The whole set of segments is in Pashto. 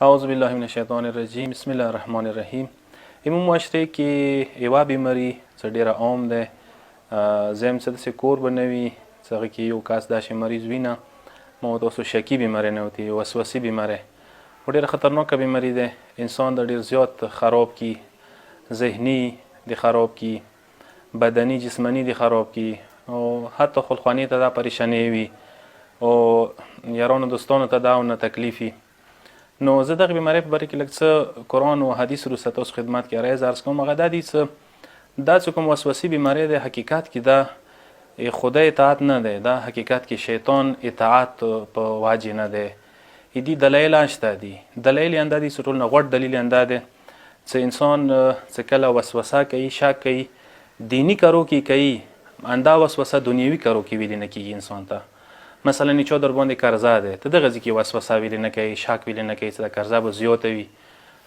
اعوذ بالله من الشیطان الرجیم. بسم الله الرحمن الرحیم. ایمون معاشره کې یوه بیماري څه ډېره عام ده. زم څه داسې کور به نه وي چې هغه کې یو کس داسې مریض وي نه. ما ورته اوس شکي بیماري نه وتي، وسوسي بیماري خو ډېره خطرناکه بیماري ده. انسان د ډېر زیات خراب کی، ذهني د خراب کی، بدني جسماني د خراب کی، او حتی خلخواني ته دا پریشانی وي او یارانو دوستانو ته دا نه تکلیفي. نو زه دغه بیمارۍ په باره کې لږ څه قرآن و حدیث وروسته تاسو خدمت کې عرض عرض کوم. هغه دا دي چې دا چې کوم وسوسې بیمارۍ دی، حقیقت کې دا خدای اطاعت نه دی، دا حقیقت کې شیطان اطاعت په واجې نه دی. دي دلایل شته دي. دلایل یې همدا دي چې ټول نه غوټ دلیل یې همدا دی چې انسان چې کله وسوسه کوي، شک کوي، دینی کارو کې کوي، همدا وسوسه دنیوي کارو کې ویلې نه کېږي انسان ته. مثلا چا در باندې قرضه ده، ته دغه ځای کې وسوسه ویلې نه کوي، شک ویلې نه کوي چې د قرضه به زیاته وي،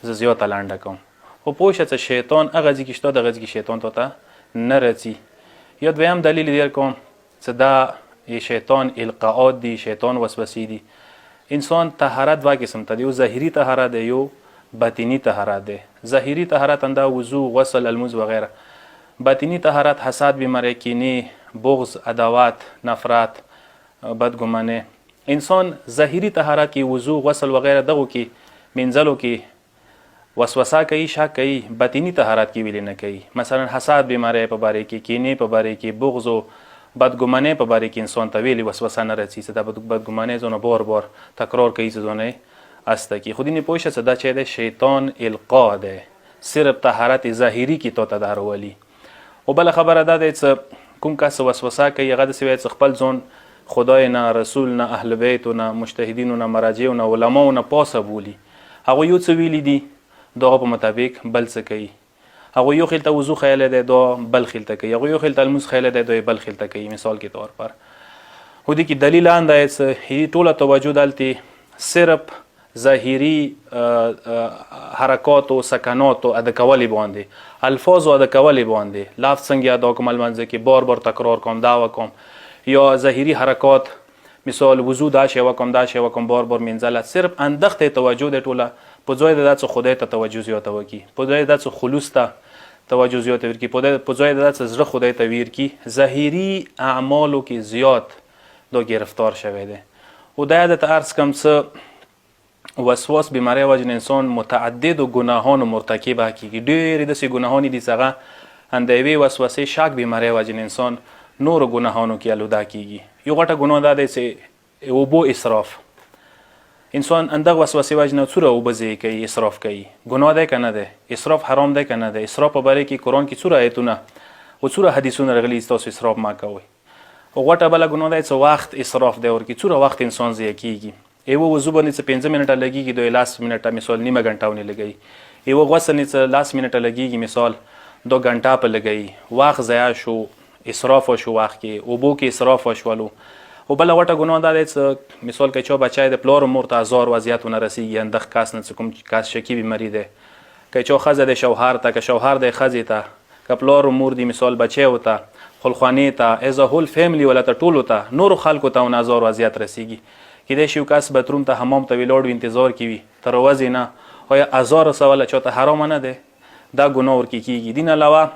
زه زیاته لنډه کوم. خو پوه شه چې شیطان هغه ځای کې شته، دغه ځای کې شیطان ته نه رسي. یا دویم دلیل دیر کوم چې دا شیطان القاءات دي، شیطان وسوسې دي. انسان طهارت دوه قسم ته دی، یو ظاهري طهارت دی، یو باطني طهارت دی. ظاهري طهارت انده وضو، غسل، الموز وغیره. باطني طهارت حسد، بیماری، کینه، بغض، عداوت، نفرت، بدګمانه. انسان ظاهري طهارت کې وضو، غسل وغیره دغو کې منځلو کې وسوسه کوي، شک کوي. باطني طهارت کې ویلې نه کوي. مثلا حسد بیماری په باره کې، کینې په باره کې، بغض او بدګمانه په باره کې انسان ته ویلې وسوسه نه راځي چې دا بدګمانه زونه بار بار تکرار کوي چې زونه استه کی. خودی نه پوه شه چې دا چې د شیطان القا ده، صرف طهارت ظاهري کې تو تدارولي. او بل خبره ده چې کوم کس وسوسه کوي هغه د سوي خپل ځون خدای نه، رسول نه، اهل بیت نه، مجتهدین نه، مراجع نه، علما نه پاسه بولی. هغه یو څه ویلی دي دغه په مطابق بل څه کوي. هغه یو خلته وضو خیال دی، دو بل خلته کوي. هغه یو خلته الموس خیال دی، دو بل خلته کوي. مثال کے طور پر خو دې کې دلیل انده چې ټوله توجه دلته صرف ظاهري حرکات او سکنات او ادا کولې باندې، الفاظ او ادا کولې باندې، لفظ څنګه ادا کوم، المنځ کې بار بار تکرار کوم، دا وکم، یا ظاهري حرکات، مثال وضو دا شی وکم، دا شی وکم، بار بار منځله. صرف اندخته توجه د ټوله په ځای د څه خدای ته توجه زیاته وکي، په ځای د څه خلوص ته توجه زیاته ورکی، په ځای د څه زړه خدای ته ویر کی. ظاهري اعمالو کې زیات دا گرفتار شوی دی. او دا د عرض کم څه وسواس بیماری وجه انسان متعدد و گناهان مرتکب کیږي. ډېر داسې ګناهان دي چې هغه اندوي وسوسه شک بیماری وجه انسان نور گناهانو کې آلوده کیږي. یو غټه ګناه ده چې اوبو اسراف. انسان اندغه وسوسه وجه نه څوره اوبه ضایع کوي، اسراف کوي. ګناه ده که نه ده؟ اسراف حرام ده که نه ده؟ اسراف په باره کې قرآن کې څوره آیتونه او څوره حدیثونه راغلي چې تاسو اسراف مه کوئ. او غټه بله ګناه ده چې وخت اسراف دی، ورکې څوره وخت انسان ضایع کیږي. یوه وضو باندې چې 15 منټه لګیږي، دوی 10 منټه مثال نیمه غنټه ونې لګوي. یوه غسل نه چې 10 منټه لګیږي، مثال 2 غنټه په لګوي. وخت ضایع شو، اسراف وشو، وخت کې اوبو کې اسراف وشولو. او بله غټه ګناه دا دی چې مثال که چا بچی د پلار و مور ته ازار وضعیت ونه رسیږي، اندغه کس نه چې کوم کس شکي بیماري دی، که چا ښځه د شوهر ته، که شوهر د ښځې ته، که پلار و مور دی مثال بچیو ته، خلخوانې ته، ایز ا هول فیملی ولته ټولو ته، نورو خلکو ته ونه ازار وضعیت رسیږي. کیدای شي یو کس باتروم ته، حمام ته ولاړ وي، انتظار کوي تر ورځې نه. آیا ازار رسوله چاته حرامه نه دی؟ دا ګناه ورکې کېږي. دین علاوه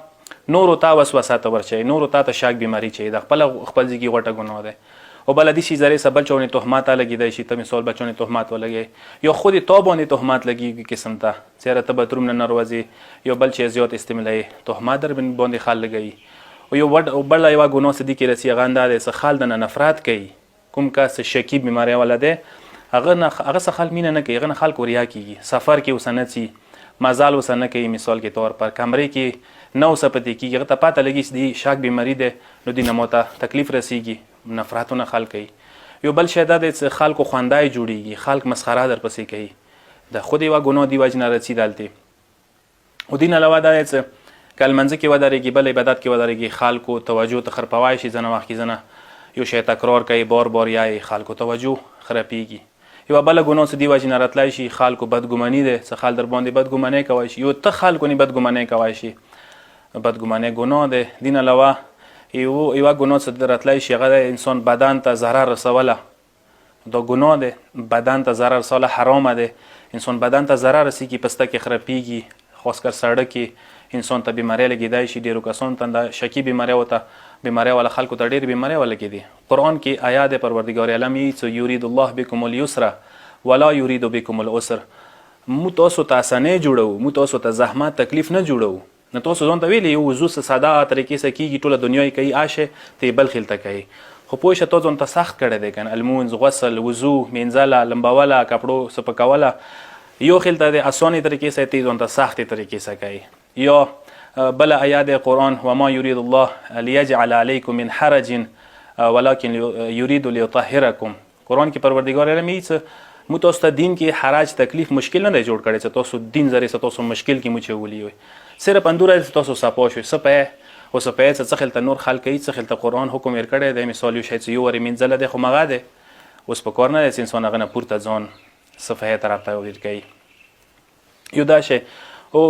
نورو ته وسوسه ته ورچوي، نورو ته شک بیماری چي، د خپل ځای کې غټه ګناه ده. او بل دې شي ذریعه سبب چونه تهمت لګیدای شي، ته مثال بچونه تهمت ولګي، یا خودی تا باندې تهمت لګیږي قسم ته چیرې ته باتروم نه ناروزي، یا بل چی زیات استعمالي تهمت در باندې خل لګي. او یو بل یو ګناه سدي کې رسی غنده ده چې خل د نفرت کوي. کوم کس شکی بیماری ولده هغه څه خل مینه نه کوي، هغه خلک وریا کیږي. سفر کې وسنتي مزال وسنه کوي، مثال کې طور پر کمرې کې نو سپتی کیږي، هغه ته پته لګي چې دی شک بیماری ده، نو دینه موته تکلیف رسیږي، نفرتونه خلک کوي. یو بل شی دا دی چې خلکو خوندای جوړیږي، خلک مسخره در پسې کوي. د خودی و ګناه دی وجه نه رسیدلته. او دین علاوه دا دی چې کله منځ کې ودرېږي، بل عبادت کې ودرېږي، خلکو توجه ته خرپوای شي، ځنه وخت کې ځنه یو شی تکرار کوي، بار بار یای خلکو توجه خرابېږي. یو بل ګناه څه دی وجه نه راتلای شي، خلکو بدګماني ده، څه خل در باندې بدګماني کوي شي، یو ته خلکو نه بدګماني کوي شي، بدګماني ګناه ده. دین علاوه یو ګناه څه در راتلای شي، هغه انسان بدن ته ضرر رسوله، دا گناه ده، بدن ته ضرر رسول حرامه ده. انسان بدن ته ضرر رسیږي، پوستکی خرابیږي، خاص کر سړه کې انسان ته بیماری لګیدای شي. ډیرو کسانو ته د شکی بیماری وته بیماری والا خلکو ته ډیر بیماری ولګیدي. قرآن کې آیات پروردگار عالم یې یرید الله بكم اليسر ولا یرید بكم العسر. مو تاسو ته اسانه جوړو، مو تاسو ته زحمت تکلیف نه جوړو. نه تاسو ځان ته ویلي یو وضو ساده طریقې سره کیږي، ټوله دنیا یې کوي، آشه ته بل خلته کوي. خو پوه شه ته ځان ته سخت کړی دی کنه، المونځ، غسل، وضو، مینځله، لمبوله، کپړو سپکوله یو خلته دی اسانه طریقې سره، ته ځان ته سختې طریقې سره کوي. یا بل آیات قرآن وما یرید الله لیجعل علیکم من حرج ولکن یرید لیطهرکم. قرآن کې پروردگار عالم مو تاسو ته دین کې حرج تکلیف مشکل نه جوړ کړی چې تاسو دین زری تاسو مشکل کې مو چولي وي. صرف اندوره تاسو صفا شوي سپه او سپه څه خلته نور خلک کوي، څه خلته قرآن حکم ور کړی دی. مثال یو شی چې یو ور منځله دی خو مغه دی، اوس په کار نه دی انسان هغه نه پورته ځان صفه طرف ته ور کوي. یو دا شی او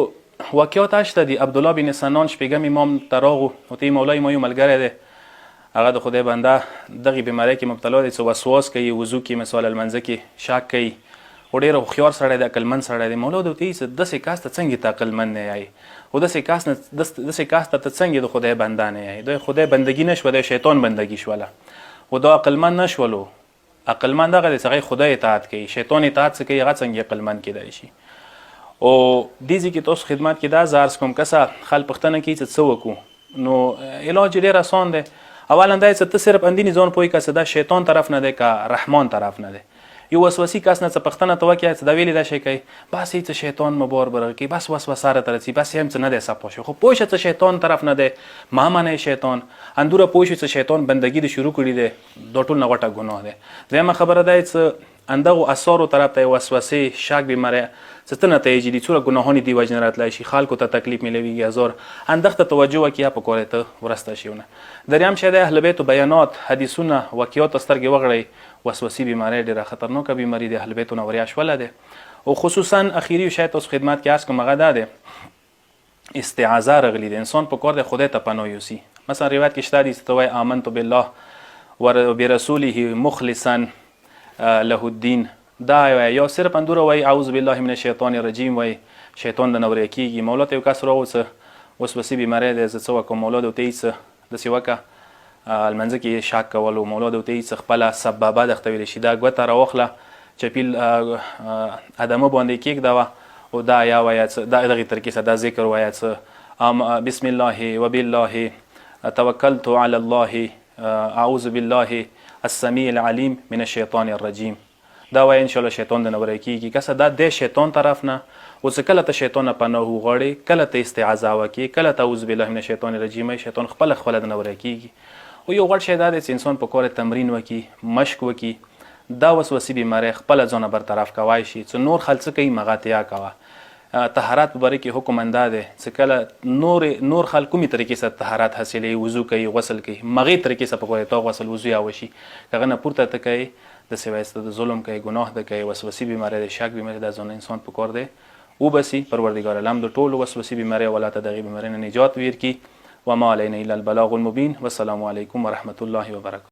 واقعیت اشته دی. عبدالله بن سنان شپږم امام تراغو او تی مولای ما یو ملګری دی، هغه د خدای بنده دغه بیماری کې مبتلا دی، څه وسواس کوي، وضو کې مثال المنځ کې شک کوي، او ډېر هوښیار سړی دی، عقلمند سړی دی. مولا د تی داسې کاس ته څنګه ته عقلمند نه یې، او داسې کاس ته څنګه د خدای بنده نه یې. د خدای بندگی نشوه، د شیطان بندگی شوله، او دا عقلمند نشولو. عقلمند هغه دی چې خدای اطاعت کوي، شیطان اطاعت څه کوي، هغه څنګه عقلمند کیدای شي. او دیزی کې تاسو خدمت کې دا زارس کوم کسه خل پښتنه کې چې څه وکړو، نو علاج ډېر آسان دی. اولا دا چې ته صرف اندینی ځان پوي کسه دا شیطان طرف نه دی که رحمان طرف نه دی. یو وسوسې کس نه څه پښتنه ته وکړي چې دا ویلي دا شی کوي، بس هیڅ شیطان مبار برغ کوي، بس وسوسه را ترسي، بس هم څه نه دی صفا شو. خو پوه شه چې شیطان طرف نه دی، ما منې شیطان اندوره پوه شو چې شیطان بندگی د شروع کړي دی، دا ټول نه غټه ګناه دی. دویمه خبره ده چې اندغو اثارو طرف ته وسوسې، شک، بیماری څه ته نتایج دي، څوره ګناهونه دی وجه نه راتلی شي، خلکو ته تکلیف میلویږي، هزار اندغ ته توجه وکړي په کار ته ورسته شي ونه. دریم شی د اهل بیت بیانات، حدیثونه، واقعیات سترګې وغړئ. وسوسې بیماری ډېره خطرناکه بیماری د اهل بیتو نه وریا شوله ده. او خصوصا اخیری شی تاسو خدمت کې عرض کوم هغه دا ده استعاذه راغلی ده. انسان په کار د خدای ته پناه یوسي. مثلا روایت کې شته دي چې توای آمنت بالله وبرسوله مخلصا له الدین، دا یا صرف اندوره وای اعوذ بالله من الشیطان الرجیم وای شیطان د نور کیږي. مولا ته یو کس راوڅه وسوسې بیماری ده، زه څه وکم؟ مولا د ته څه داسې وکه المنځ کې شک کول، او مولا د ته څه خپله سببه د ختویل شي، دا ګوته راوخله چپیل ادمه باندې کېږده او دا یا وایه دا دغې طریقې سره دا ذکر وایه څه بسم الله وبالله توکلت علی الله اعوذ بالله السمیع العلیم من الشیطان الرجیم. دا وایه انشاءالله شیطان د نه وری کېږي. کسه دا د شیطان طرف نه اوس کله ته شیطان نه پناه وغواړې، کله ته استعاذه وکړې، کله ته اعوذ بالله من الشیطان الرجیم، شیطان خپله د نه وری کېږي. او یو غټ شی دا دی چې انسان په کار تمرین وکړي، مشق وکړي، دا وسوسې بیماری خپله ځانه برطرف کوای شي. چې نور خلک څه کوي مغاتیا کوه. طهارت په باره کې حکم انده دی چې کله نور خلک کومې طریقې سره طهارت حاصلوي، وضو کوي، غسل کوي، مغې طریقې سره په کوی تا غسل وضو یا وشي، که هغه نه پورته ته کوي د سوایسته د ظلم کوي، ګناه ده کوي، وسوسې بیماری د شک بیماری دا ځان انسان په کار دی وبسي. پروردګار عالم د ټولو وسوسې بیماری ولا ته دغې بیماری نه نجات ورکړي. وما علینا الا البلاغ المبین. والسلام علیکم ورحمة الله وبرکاته.